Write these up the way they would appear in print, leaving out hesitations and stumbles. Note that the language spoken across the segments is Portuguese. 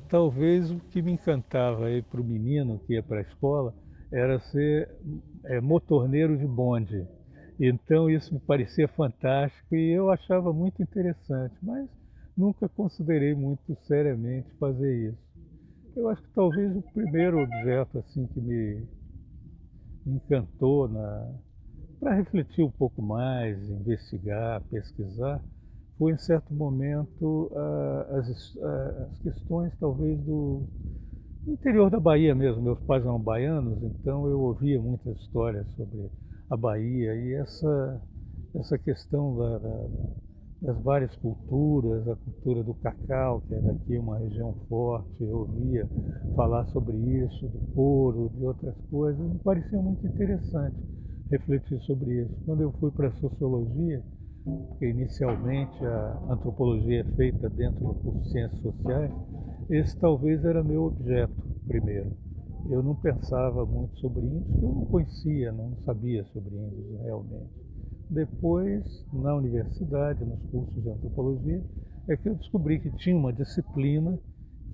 Talvez o que me encantava aí para o menino que ia para a escola era ser motorneiro de bonde. Então isso me parecia fantástico e eu achava muito interessante, mas nunca considerei muito seriamente fazer isso. Eu acho que talvez o primeiro objeto assim que me encantou para refletir um pouco mais, investigar, pesquisar, foi em certo momento as questões talvez do interior da Bahia mesmo. Meus pais eram baianos, então eu ouvia muitas histórias sobre a Bahia e essa questão das várias culturas, a cultura do cacau, que é daqui uma região forte, eu ouvia falar sobre isso, do couro, de outras coisas, me parecia muito interessante refletir sobre isso. Quando eu fui para a sociologia, porque inicialmente a antropologia é feita dentro do curso de ciências sociais, esse talvez era meu objeto primeiro. Eu não pensava muito sobre índios, porque eu não conhecia, não sabia sobre índios realmente. Depois, na universidade, nos cursos de antropologia, é que eu descobri que tinha uma disciplina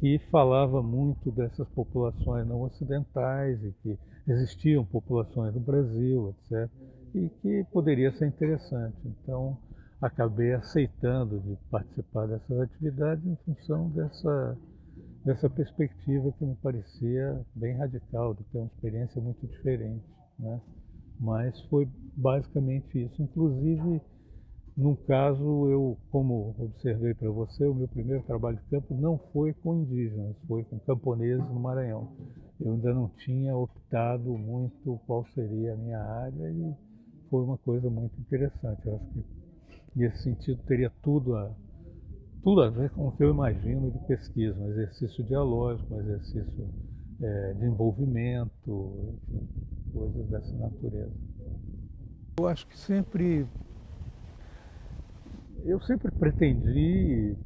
que falava muito dessas populações não ocidentais e que existiam populações no Brasil, etc. E que poderia ser interessante. Então, acabei aceitando de participar dessas atividades em função dessa perspectiva que me parecia bem radical, de ter uma experiência muito diferente, né? Mas foi basicamente isso. Inclusive, num caso, eu, como observei para você, o meu primeiro trabalho de campo não foi com indígenas, foi com camponeses no Maranhão. Eu ainda não tinha optado muito qual seria a minha área e foi uma coisa muito interessante. Eu acho que nesse sentido teria tudo a ver com o que eu imagino de pesquisa, um exercício dialógico, um exercício de envolvimento, enfim, coisas dessa natureza. Eu acho que eu sempre pretendi,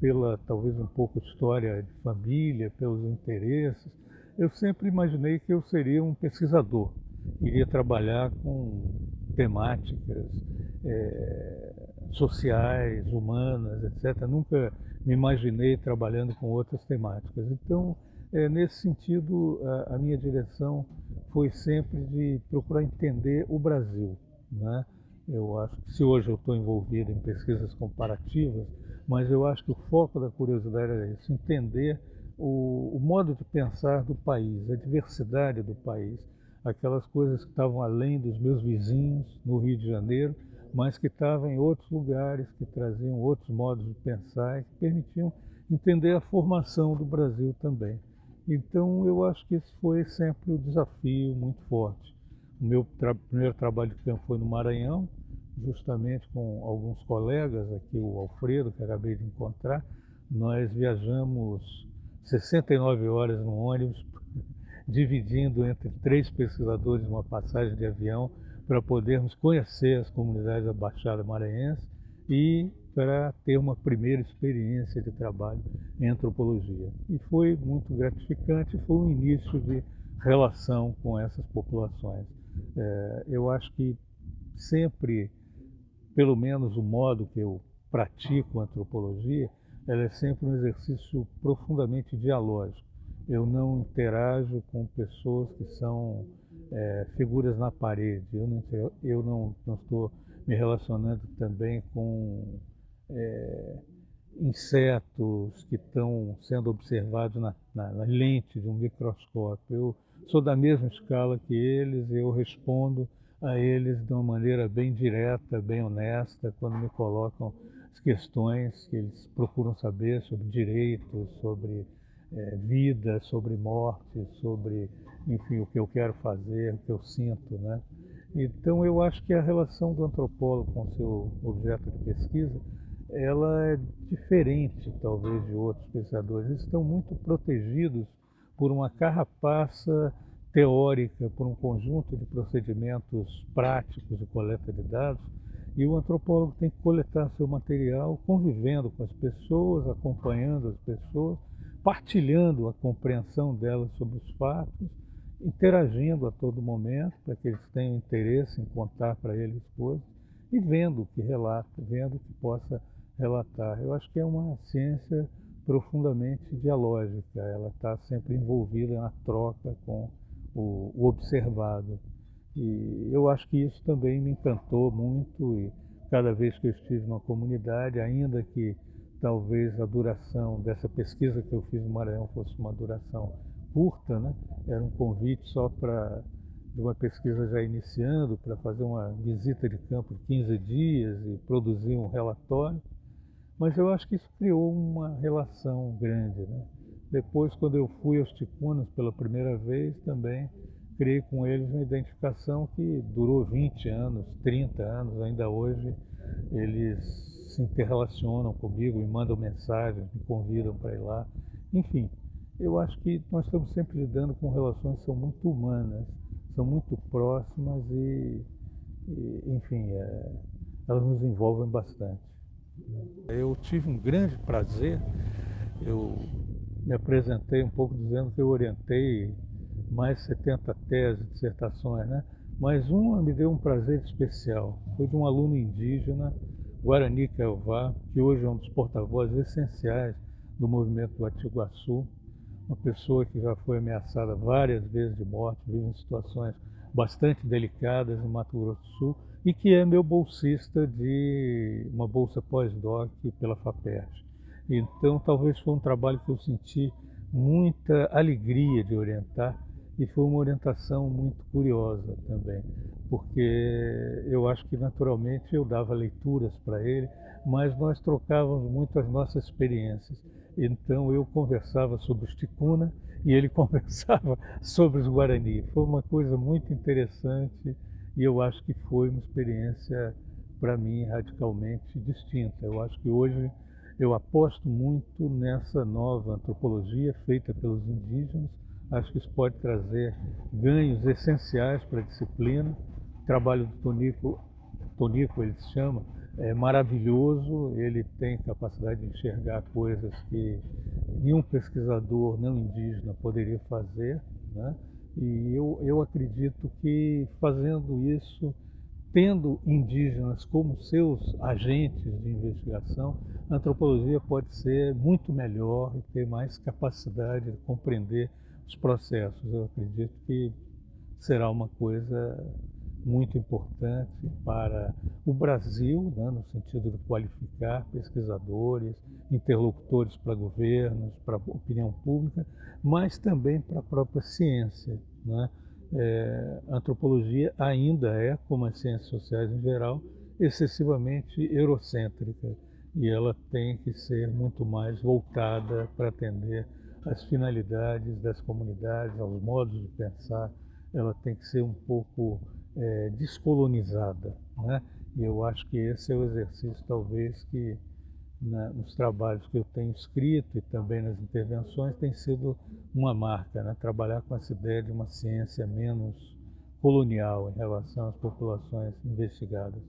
pela talvez um pouco de história de família, pelos interesses, eu sempre imaginei que eu seria um pesquisador, iria trabalhar com temáticas sociais, humanas, etc. Nunca me imaginei trabalhando com outras temáticas. Então, nesse sentido, a minha direção foi sempre de procurar entender o Brasil, né? Eu acho que se hoje eu estou envolvido em pesquisas comparativas, mas eu acho que o foco da curiosidade era isso, entender o modo de pensar do país, a diversidade do país, aquelas coisas que estavam além dos meus vizinhos no Rio de Janeiro, mas que estavam em outros lugares, que traziam outros modos de pensar e que permitiam entender a formação do Brasil também. Então eu acho que esse foi sempre o desafio muito forte. O meu primeiro trabalho de campo foi no Maranhão, justamente com alguns colegas, aqui o Alfredo, que acabei de encontrar. Nós viajamos 69 horas no ônibus, dividindo entre três pesquisadores uma passagem de avião para podermos conhecer as comunidades da Baixada Maranhense e para ter uma primeira experiência de trabalho em antropologia. E foi muito gratificante, foi um início de relação com essas populações. Eu acho que sempre, pelo menos o modo que eu pratico a antropologia, ela é sempre um exercício profundamente dialógico. Eu não interajo com pessoas que são figuras na parede. Eu não estou me relacionando também com insetos que estão sendo observados na lente de um microscópio. Eu sou da mesma escala que eles, eu respondo a eles de uma maneira bem direta, bem honesta, quando me colocam as questões que eles procuram saber sobre direitos, sobre vida, sobre morte, sobre, enfim, o que eu quero fazer, o que eu sinto, né? Então eu acho que a relação do antropólogo com o seu objeto de pesquisa, ela é diferente, talvez, de outros pesquisadores. Eles estão muito protegidos por uma carapaça teórica, por um conjunto de procedimentos práticos de coleta de dados, e o antropólogo tem que coletar seu material convivendo com as pessoas, acompanhando as pessoas, partilhando a compreensão delas sobre os fatos, interagindo a todo momento para que eles tenham interesse em contar para eles coisas e vendo o que relata, vendo o que possa relatar. Eu acho que é uma ciência profundamente dialógica, ela está sempre envolvida na troca com o observado. E eu acho que isso também me encantou muito e cada vez que eu estive numa comunidade, ainda que talvez a duração dessa pesquisa que eu fiz no Maranhão fosse uma duração curta, né? Era um convite só para de uma pesquisa já iniciando, para fazer uma visita de campo de 15 dias e produzir um relatório, mas eu acho que isso criou uma relação grande, né? Depois, quando eu fui aos ticunas pela primeira vez, também criei com eles uma identificação que durou 20 anos, 30 anos, ainda hoje eles se interrelacionam comigo, me mandam mensagens, me convidam para ir lá. Enfim, eu acho que nós estamos sempre lidando com relações que são muito humanas, são muito próximas enfim, elas nos envolvem bastante. Eu tive um grande prazer, eu me apresentei um pouco dizendo que eu orientei mais de 70 teses, dissertações, né? Mas uma me deu um prazer especial, foi de um aluno indígena, Guarani Kaiowá, que hoje é um dos porta-vozes essenciais do movimento do Atiguaçu, uma pessoa que já foi ameaçada várias vezes de morte, vive em situações bastante delicadas em Mato Grosso do Sul e que é meu bolsista de uma bolsa pós-doc pela FAPERJ. Então, talvez foi um trabalho que eu senti muita alegria de orientar e foi uma orientação muito curiosa também, porque eu acho que naturalmente eu dava leituras para ele, mas nós trocávamos muito as nossas experiências. Então eu conversava sobre os ticuna e ele conversava sobre os guarani. Foi uma coisa muito interessante e eu acho que foi uma experiência, para mim, radicalmente distinta. Eu acho que hoje eu aposto muito nessa nova antropologia feita pelos indígenas. Acho que isso pode trazer ganhos essenciais para a disciplina. O trabalho do Tonico ele se chama, é maravilhoso, ele tem capacidade de enxergar coisas que nenhum pesquisador não indígena poderia fazer, né? E eu acredito que fazendo isso, tendo indígenas como seus agentes de investigação, a antropologia pode ser muito melhor e ter mais capacidade de compreender os processos. Eu acredito que será uma coisa muito importante para o Brasil, né, no sentido de qualificar pesquisadores, interlocutores para governos, para a opinião pública, mas também para a própria ciência, né? A antropologia ainda é, como as ciências sociais em geral, excessivamente eurocêntrica e ela tem que ser muito mais voltada para atender às finalidades das comunidades, aos modos de pensar. Ela tem que ser um pouco descolonizada, né? E eu acho que esse é o exercício, talvez, que nos trabalhos que eu tenho escrito e também nas intervenções tem sido uma marca, né? Trabalhar com essa ideia de uma ciência menos colonial em relação às populações investigadas.